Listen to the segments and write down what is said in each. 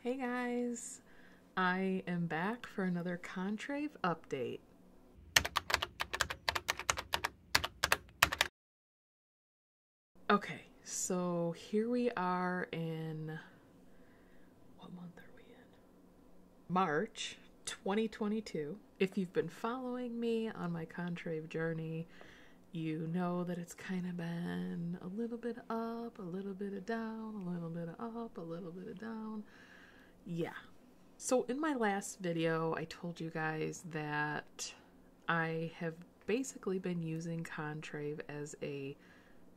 Hey guys, I am back for another Contrave update. Okay, so here we are in, what month are we in? March 2022. If you've been following me on my Contrave journey, you know that it's kind of been a little bit up, a little bit of down, a little bit of up, a little bit of down. Yeah. So in my last video, I told you guys that I have basically been using Contrave as a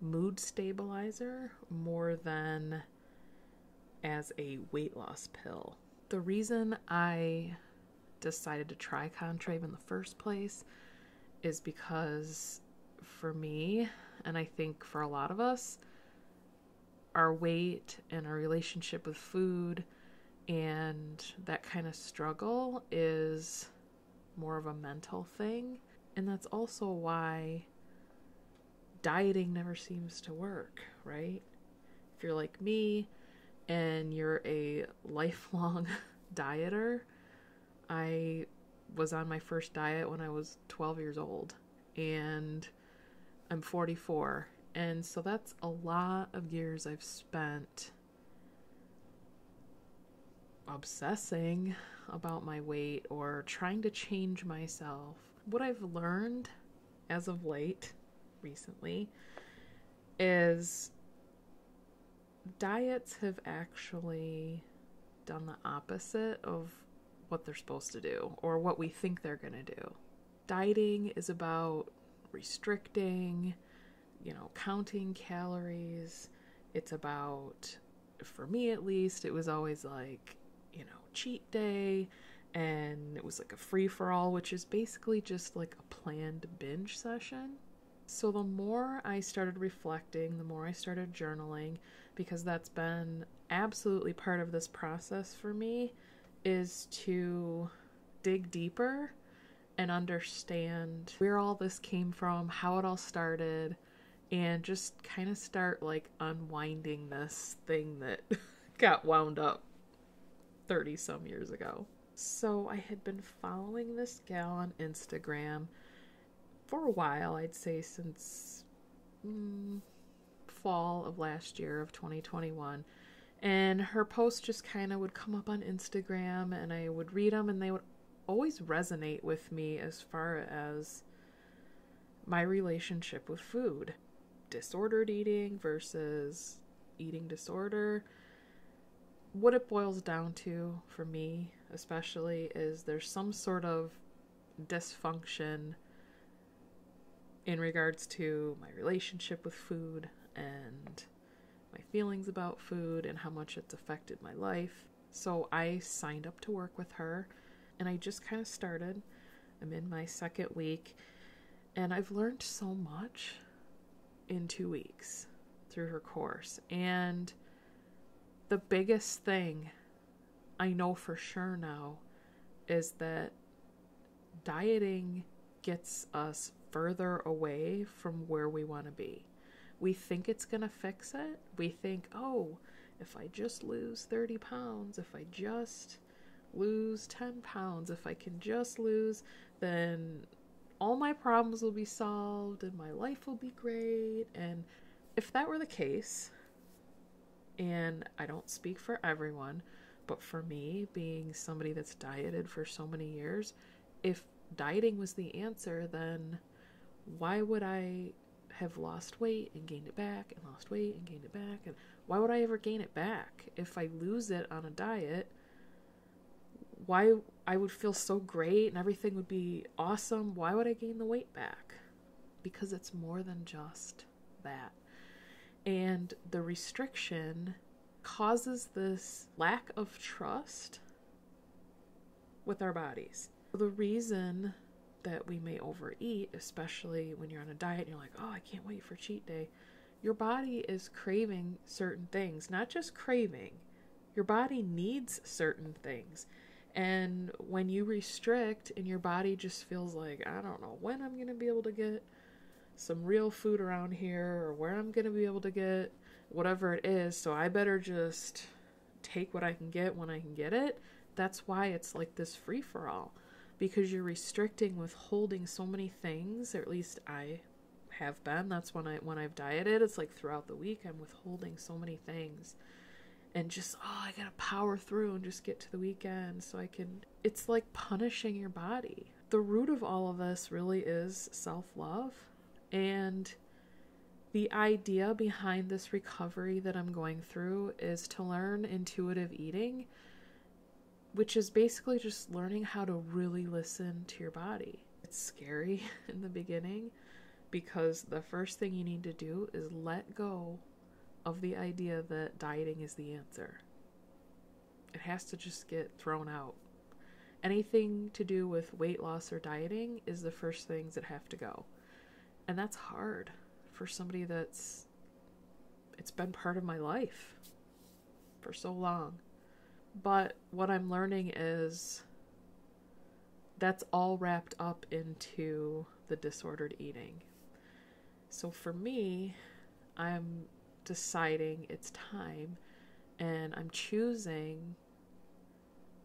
mood stabilizer more than as a weight loss pill. The reason I decided to try Contrave in the first place is because for me, and I think for a lot of us, our weight and our relationship with food and that kind of struggle is more of a mental thing. And that's also why dieting never seems to work, right? If you're like me and you're a lifelong dieter, I was on my first diet when I was 12 years old and I'm 44. And so that's a lot of years I've spent obsessing about my weight or trying to change myself. What I've learned as of late, recently, is diets have actually done the opposite of what they're supposed to do or what we think they're going to do. Dieting is about restricting, counting calories. It's about, for me at least, it was always like, cheat day, and it was like a free-for-all, which is basically just like a planned binge session. So the more I started reflecting, the more I started journaling, because that's been absolutely part of this process for me, is to dig deeper and understand where all this came from, how it all started, and just kind of start like unwinding this thing that got wound up 30 some years ago. So I had been following this gal on Instagram for a while, I'd say since fall of last year of 2021. And her posts just kind of would come up on Instagram and I would read them and they would always resonate with me as far as my relationship with food. Disordered eating versus eating disorder. What it boils down to for me especially is there's some sort of dysfunction in regards to my relationship with food and my feelings about food and how much it's affected my life. So I signed up to work with her and I just kind of started. I'm in my second week and I've learned so much in 2 weeks through her course. And the biggest thing I know for sure now is that dieting gets us further away from where we want to be. We think it's going to fix it. We think, oh, if I just lose 30 pounds, if I just lose 10 pounds, if I can just lose, then all my problems will be solved and my life will be great. And if that were the case, and I don't speak for everyone, but for me, being somebody that's dieted for so many years, if dieting was the answer, then why would I have lost weight and gained it back and lost weight and gained it back? And why would I ever gain it back? If I lose it on a diet, why I would feel so great and everything would be awesome. Why would I gain the weight back? Because it's more than just that. And the restriction causes this lack of trust with our bodies. The reason that we may overeat, especially when you're on a diet and you're like, oh, I can't wait for cheat day. Your body is craving certain things, not just craving. Your body needs certain things. And when you restrict and your body just feels like, I don't know when I'm going to be able to get some real food around here or where I'm going to be able to get whatever it is, so I better just take what I can get when I can get it. That's why it's like this free-for-all, because you're restricting, withholding so many things, or at least I have been. That's when I've dieted, it's like throughout the week I'm withholding so many things, and just, I gotta power through and just get to the weekend so I can. It's like punishing your body. The root of all of this really is self-love, and the idea behind this recovery that I'm going through is to learn intuitive eating, which is basically just learning how to really listen to your body. It's scary in the beginning, because the first thing you need to do is let go of the idea that dieting is the answer. It has to just get thrown out. Anything to do with weight loss or dieting is the first things that have to go. And that's hard for somebody it's been part of my life for so long. But what I'm learning is that's all wrapped up into the disordered eating. So for me, I'm deciding it's time, and I'm choosing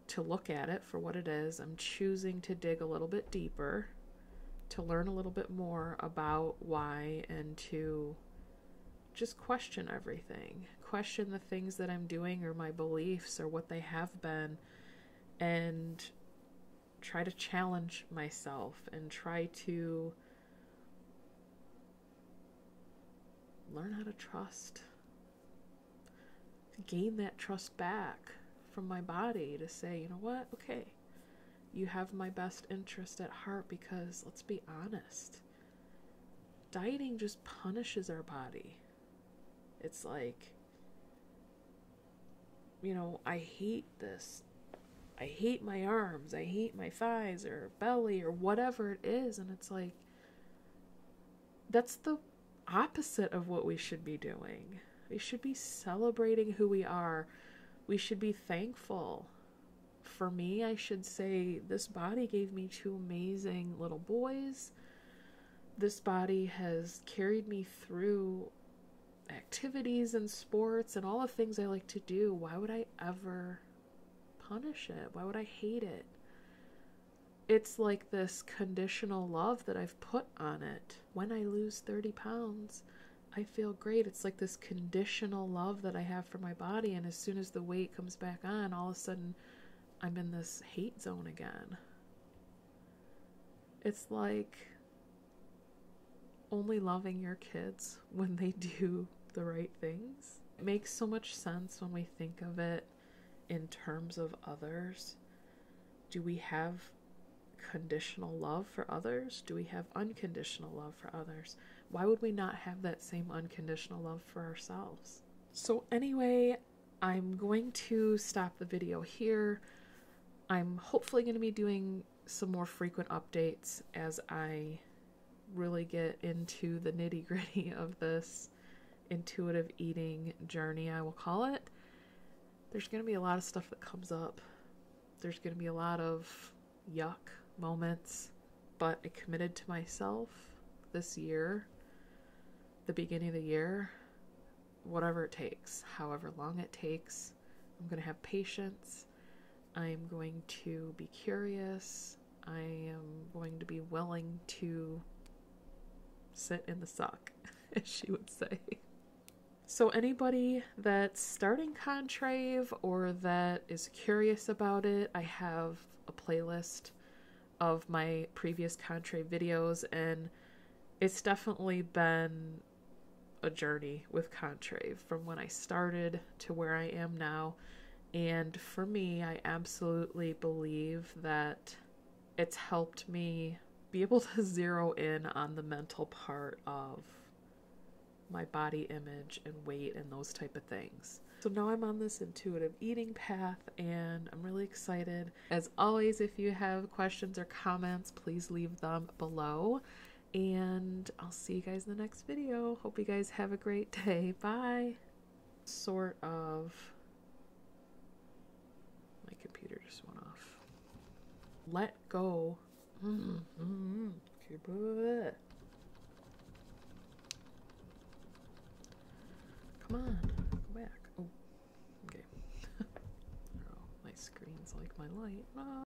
to look at it for what it is. I'm choosing to dig a little bit deeper, to learn a little bit more about why, and to just question everything. Question the things that I'm doing, or my beliefs, or what they have been, and try to challenge myself and try to learn how to trust. Gain that trust back from my body to say, you know what? Okay, you have my best interest at heart, because let's be honest, dieting just punishes our body. It's like, I hate this. I hate my arms. I hate my thighs or belly or whatever it is. And it's like, that's the opposite of what we should be doing. We should be celebrating who we are. We should be thankful. For me, I should say, this body gave me 2 amazing little boys. This body has carried me through activities and sports and all the things I like to do. Why would I ever punish it? Why would I hate it? It's like this conditional love that I've put on it. When I lose 30 pounds, I feel great. It's like this conditional love that I have for my body, and as soon as the weight comes back on, all of a sudden I'm in this hate zone again. It's like only loving your kids when they do the right things. It makes so much sense when we think of it in terms of others. Do we have conditional love for others? Do we have unconditional love for others? Why would we not have that same unconditional love for ourselves? So anyway, I'm going to stop the video here. I'm hopefully going to be doing some more frequent updates as I really get into the nitty-gritty of this intuitive eating journey, I will call it. There's going to be a lot of stuff that comes up. There's going to be a lot of yuck moments, but I committed to myself this year, the beginning of the year, whatever it takes, however long it takes, I'm going to have patience. I'm going to be curious. I am going to be willing to sit in the suck, as she would say. So anybody that's starting Contrave or that is curious about it, I have a playlist of my previous Contrave videos, and it's definitely been a journey with Contrave from when I started to where I am now. And for me, I absolutely believe that it's helped me be able to zero in on the mental part of my body image and weight and those type of things. So now I'm on this intuitive eating path, and I'm really excited. As always, if you have questions or comments, please leave them below, and I'll see you guys in the next video. Hope you guys have a great day. Bye. Sort of. My computer just went off. Let go. Come on, go back. Oh, okay. screen's like my light.